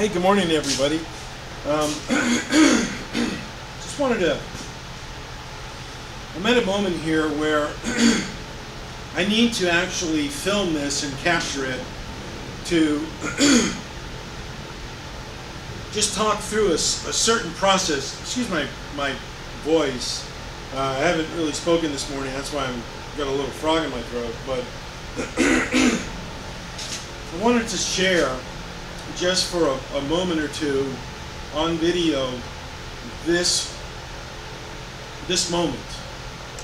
Hey, good morning, everybody. Just wanted to. I'm at a moment here where I need to actually film this and capture it to just talk through a certain process. Excuse my voice. I haven't really spoken this morning. That's why I've got a little frog in my throat. But I wanted to share just for a moment or two on video this moment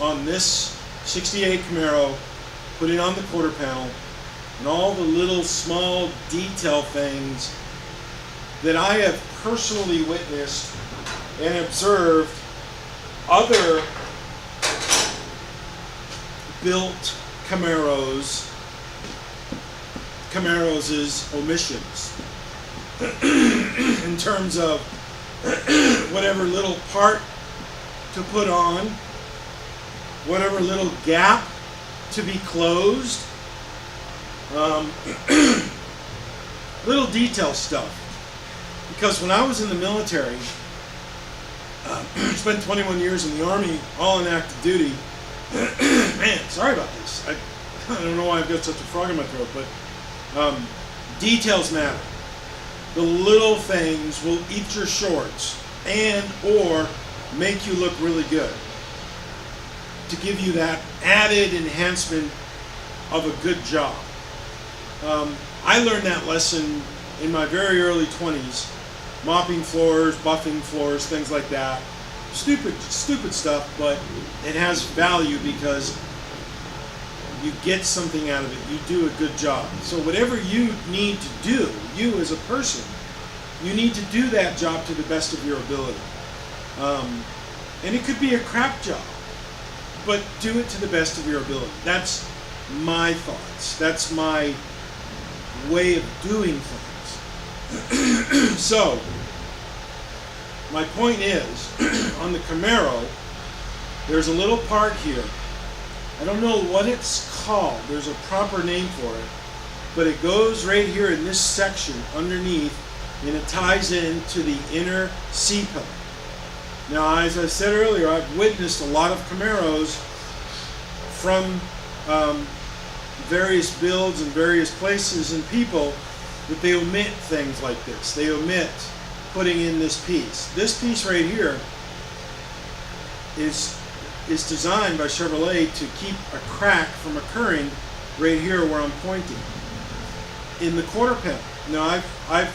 on this 68 Camaro, putting on the quarter panel and all the little small detail things that I have personally witnessed and observed other built Camaros' omissions in terms of whatever little part to put on, whatever little gap to be closed, little detail stuff. Because when I was in the military, spent 21 years in the Army, all in active duty. Man, sorry about this. I don't know why I've got such a frog in my throat, but details matter. The little things will eat your shorts and or make you look really good to give you that added enhancement of a good job. I learned that lesson in my very early 20s, mopping floors, buffing floors, things like that. Stupid stuff, but it has value because you get something out of it. You do a good job. So whatever you need to do, you as a person, you need to do that job to the best of your ability. And it could be a crap job, but do it to the best of your ability. That's my thoughts. That's my way of doing things. So, my point is, on the Camaro, there's a little part here. I don't know what it's called. There's a proper name for it. But it goes right here in this section underneath, and it ties into the inner C-pillar. Now, as I said earlier, I've witnessed a lot of Camaros from various builds and various places and people that they omit things like this. They omit putting in this piece. This piece right here is designed by Chevrolet to keep a crack from occurring right here where I'm pointing in the quarter panel. Now I've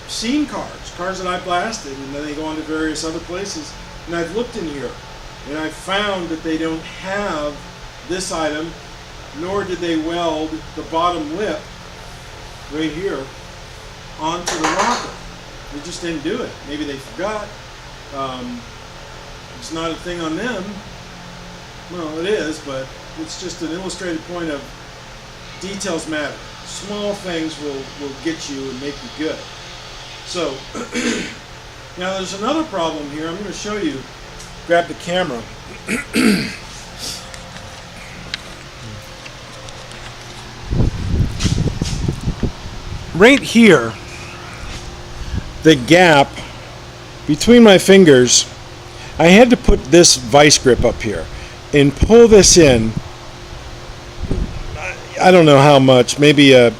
seen cars that I blasted, and then they go on to various other places, and I've looked in here and I've found that they don't have this item, nor did they weld the bottom lip right here onto the rocker. They just didn't do it. Maybe they forgot. It's not a thing on them. Well, it is, but it's just an illustrated point of details matter. Small things will get you and make you good. So, now there's another problem here. I'm going to show you. Grab the camera. Right here, the gap between my fingers, I had to put this vice grip up here and pull this in. I don't know how much, maybe a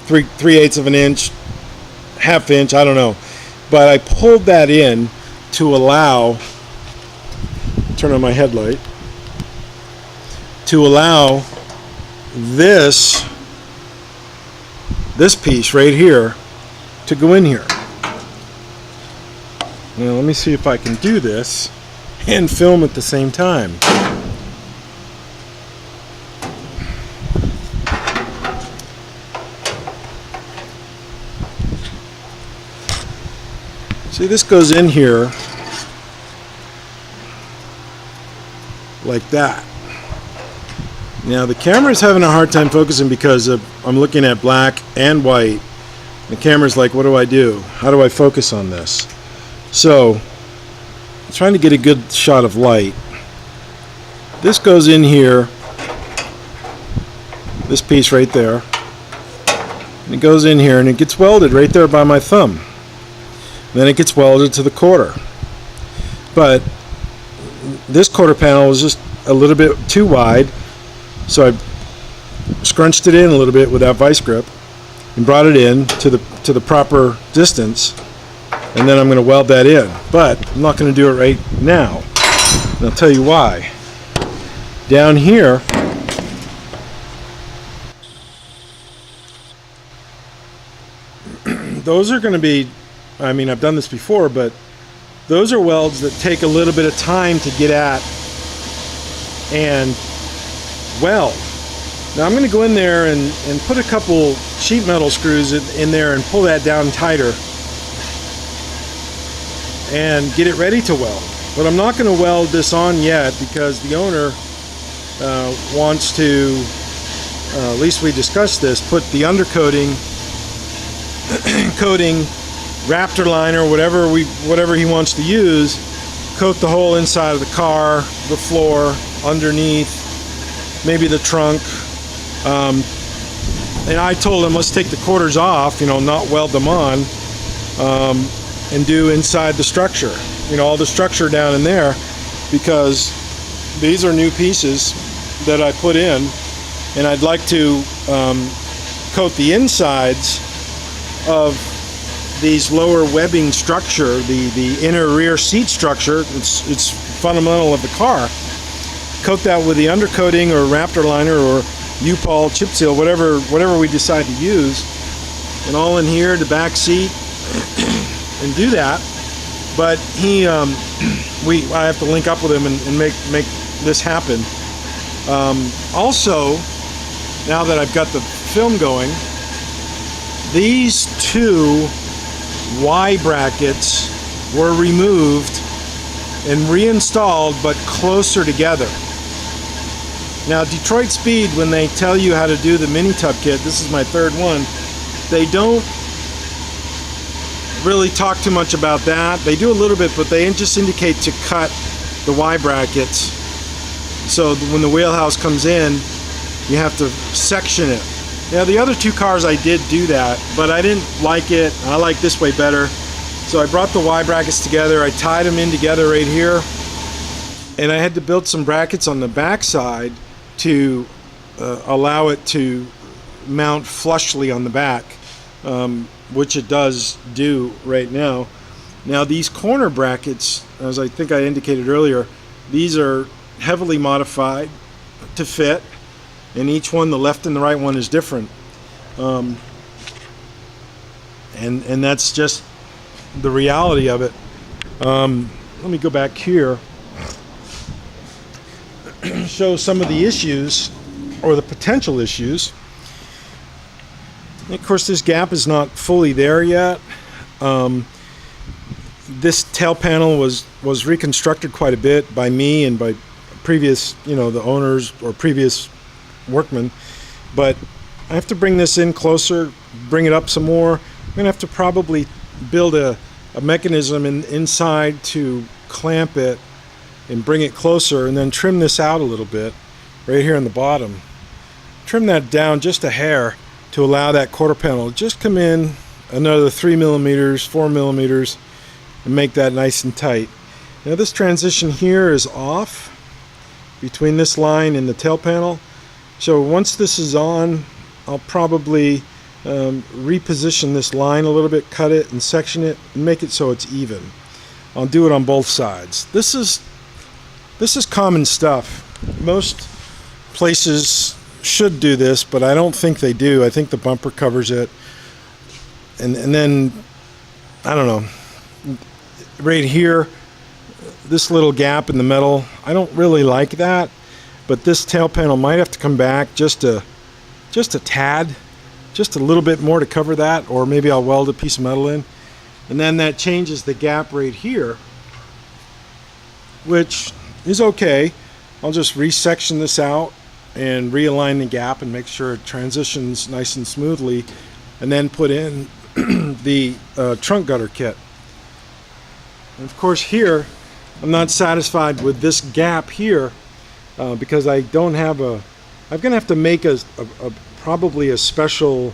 3/8 of an inch, half inch, I don't know. But I pulled that in to allow, turn on my headlight, to allow this piece right here to go in here. Now let me see if I can do this and film at the same time. See, this goes in here like that. Now the camera's having a hard time focusing because I'm looking at black and white. The camera's like, what do I do? How do I focus on this? So, I'm trying to get a good shot of light. This goes in here, this piece right there, and it goes in here and it gets welded right there by my thumb. Then it gets welded to the quarter. But this quarter panel was just a little bit too wide, so I scrunched it in a little bit with that vice grip and brought it in to the proper distance, and then I'm going to weld that in. But I'm not going to do it right now, and I'll tell you why. Down here, those are going to be, I mean, I've done this before, but those are welds that take a little bit of time to get at and weld. Now I'm going to go in there and put a couple sheet metal screws in there and pull that down tighter and get it ready to weld. But I'm not going to weld this on yet because the owner wants to, at least we discussed this, put the undercoating, coating, Raptor liner, whatever he wants to use, coat the whole inside of the car, the floor, underneath, maybe the trunk. And I told him, let's take the quarters off, not weld them on, and do inside the structure, all the structure down in there, because these are new pieces that I put in, and I'd like to coat the insides of these lower webbing structure, the inner rear seat structure. It's fundamental of the car. Coat that with the undercoating or Raptor liner or U-Pol chip seal, whatever we decide to use, and all in here, the back seat, and do that. But I have to link up with him and make this happen. Also, now that I've got the film going, these two Y brackets were removed and reinstalled, but closer together. Now, Detroit Speed, when they tell you how to do the mini tub kit, this is my third one, they don't really talk too much about that. They do a little bit, but they just indicate to cut the Y brackets. So when the wheelhouse comes in, you have to section it. Now, the other two cars I did do that, but I didn't like it. I like this way better. So I brought the Y brackets together. I tied them in together right here. And I had to build some brackets on the back side to allow it to mount flushly on the back, which it does do right now. Now, these corner brackets, as I think I indicated earlier, these are heavily modified to fit. And each one, the left and the right one, is different. And that's just the reality of it. Let me go back here, show some of the issues, or the potential issues. And of course, this gap is not fully there yet. This tail panel was reconstructed quite a bit by me and by previous, the owners or previous workmen, but I have to bring this in closer, bring it up some more. I'm gonna have to probably build a mechanism inside to clamp it and bring it closer, and then trim this out a little bit right here on the bottom. Trim that down just a hair to allow that quarter panel to just come in another 3 millimeters, 4 millimeters, and make that nice and tight. Now, this transition here is off between this line and the tail panel. So once this is on, I'll probably reposition this line a little bit, cut it and section it, and make it so it's even. I'll do it on both sides. This is common stuff. Most places should do this, but I don't think they do. I think the bumper covers it. And then, I don't know, right here, this little gap in the metal, I don't really like that. But this tail panel might have to come back just a tad, just a little bit more to cover that, or maybe I'll weld a piece of metal in. And then that changes the gap right here, which is okay. I'll just resection this out and realign the gap and make sure it transitions nice and smoothly, and then put in the trunk gutter kit. And of course here, I'm not satisfied with this gap here, because I don't have I'm going to have to make probably a special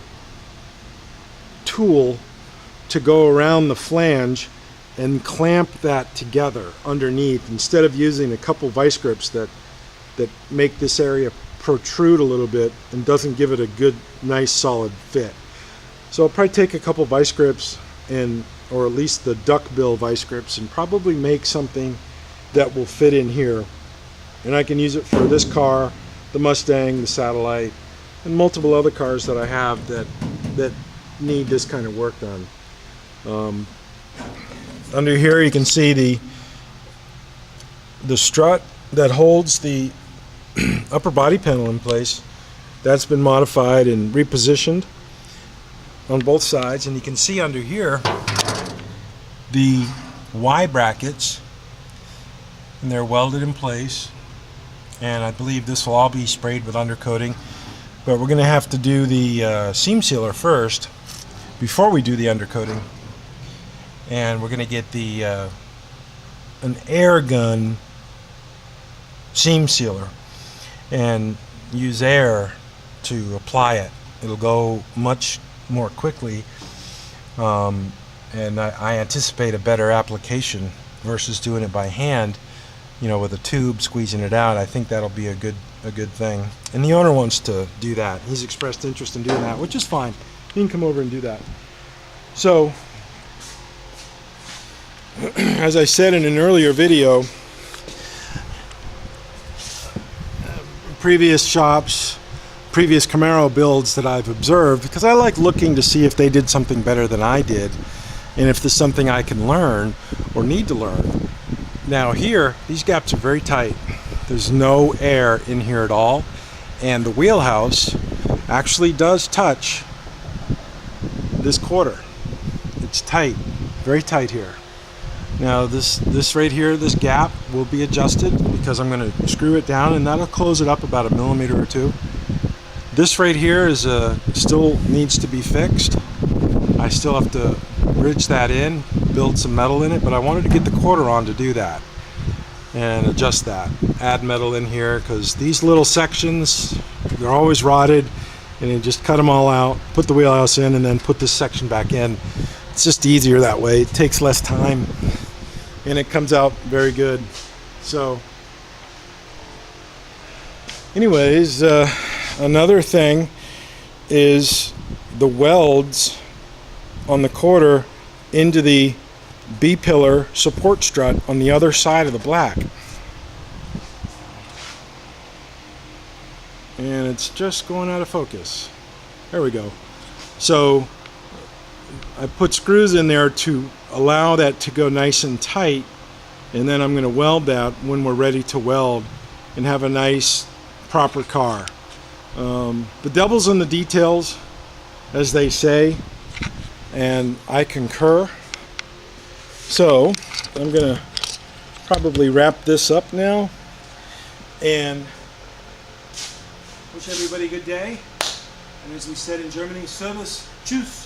tool to go around the flange and clamp that together underneath instead of using a couple vice grips that make this area protrude a little bit and doesn't give it a good, nice, solid fit. So I'll probably take a couple vice grips or at least the duckbill vice grips, and probably make something that will fit in here. And I can use it for this car, the Mustang, the Satellite, and multiple other cars that I have that need this kind of work done. Under here you can see the strut that holds the upper body panel in place. That's been modified and repositioned on both sides, and you can see under here the Y brackets, and they're welded in place, and I believe this will all be sprayed with undercoating, but we're going to have to do the seam sealer first before we do the undercoating. And we're going to get an air gun seam sealer and use air to apply it. It'll go much more quickly, and I anticipate a better application versus doing it by hand, with a tube squeezing it out. I think that'll be a good thing, and the owner wants to do that. He's expressed interest in doing that, which is fine. He can come over and do that. So as I said in an earlier video, previous shops, previous Camaro builds that I've observed, because I like looking to see if they did something better than I did, and if there's something I can learn or need to learn. Now here, these gaps are very tight. There's no air in here at all, and the wheelhouse actually does touch this quarter. It's tight, very tight here. Now this right here, this gap will be adjusted because I'm going to screw it down, and that'll close it up about 1 millimeter or 2. This right here is still needs to be fixed. I still have to ridge that in, build some metal in it, but I wanted to get the quarter on to do that and adjust that. Add metal in here because these little sections, they're always rotted, and you just cut them all out, put the wheelhouse in, and then put this section back in. It's just easier that way. It takes less time, and it comes out very good. So anyways, another thing is the welds on the quarter into the B-pillar support strut on the other side of the black. And it's just going out of focus. There we go. So I put screws in there to allow that to go nice and tight, and then I'm going to weld that when we're ready to weld and have a nice proper car. The devil's in the details, as they say, and I concur. So I'm gonna probably wrap this up now and wish everybody a good day, and as we said in Germany, Servus, Tschüss.